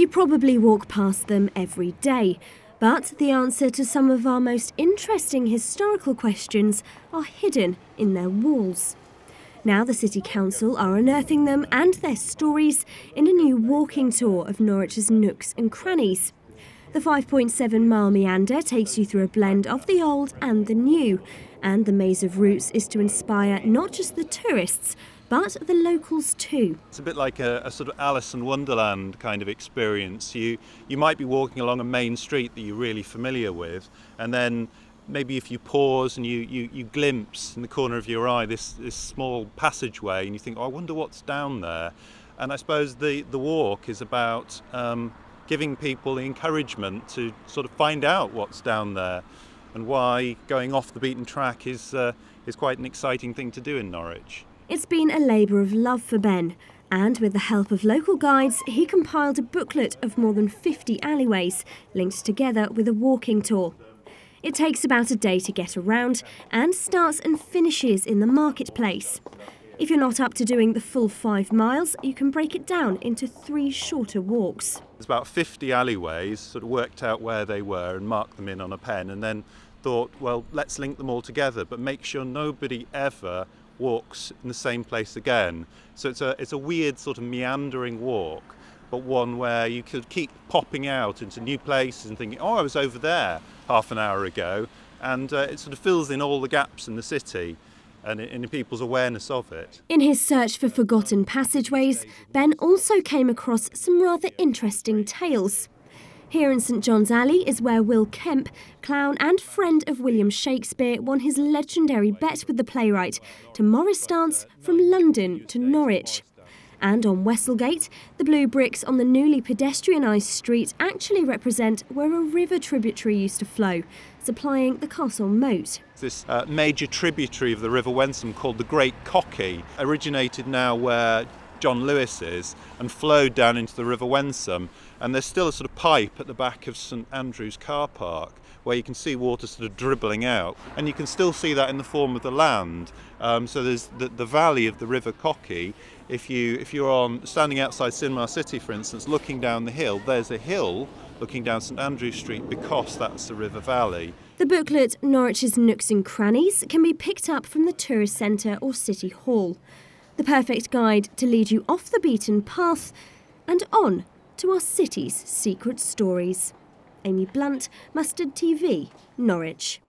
You probably walk past them every day, but the answer to some of our most interesting historical questions are hidden in their walls. Now the City Council are unearthing them and their stories in a new walking tour of Norwich's nooks and crannies. The 5.7-mile meander takes you through a blend of the old and the new, and the maze of routes is to inspire not just the tourists, but the locals too. It's a bit like a sort of Alice in Wonderland kind of experience. You might be walking along a main street that you're really familiar with, and then maybe if you pause and you glimpse in the corner of your eye this small passageway, and you think, oh, I wonder what's down there. And I suppose the walk is about giving people the encouragement to sort of find out what's down there and why going off the beaten track is quite an exciting thing to do in Norwich. It's been a labour of love for Ben, and with the help of local guides, he compiled a booklet of more than 50 alleyways linked together with a walking tour. It takes about a day to get around and starts and finishes in the marketplace. If you're not up to doing the full 5 miles, you can break it down into 3 shorter walks. There's about 50 alleyways, sort of worked out where they were and marked them in on a pen, and then thought, well, let's link them all together, but make sure nobody ever walks in the same place again. So it's a weird sort of meandering walk, but one where you could keep popping out into new places and thinking, oh, I was over there half an hour ago, and it sort of fills in all the gaps in the city and in people's awareness of it. In his search for forgotten passageways, Ben also came across some rather interesting tales. Here in St John's Alley is where Will Kemp, clown and friend of William Shakespeare, won his legendary bet with the playwright to Morris dance from London to Norwich. And on Westlegate, the blue bricks on the newly pedestrianised street actually represent where a river tributary used to flow, supplying the castle moat. This major tributary of the River Wensum called the Great Cockade originated now where John Lewis is and flowed down into the River Wensum, and there's still a sort of pipe at the back of St Andrew's car park where you can see water sort of dribbling out, and you can still see that in the form of the land. So there's the valley of the River Cockade. If you're standing outside Cinema City, for instance, looking down the hill, there's a hill looking down St Andrew Street because that's the river valley. The booklet Norwich's Nooks and Crannies can be picked up from the tourist centre or City Hall. The perfect guide to lead you off the beaten path and on to our city's secret stories. Amy Blunt, Mustard TV, Norwich.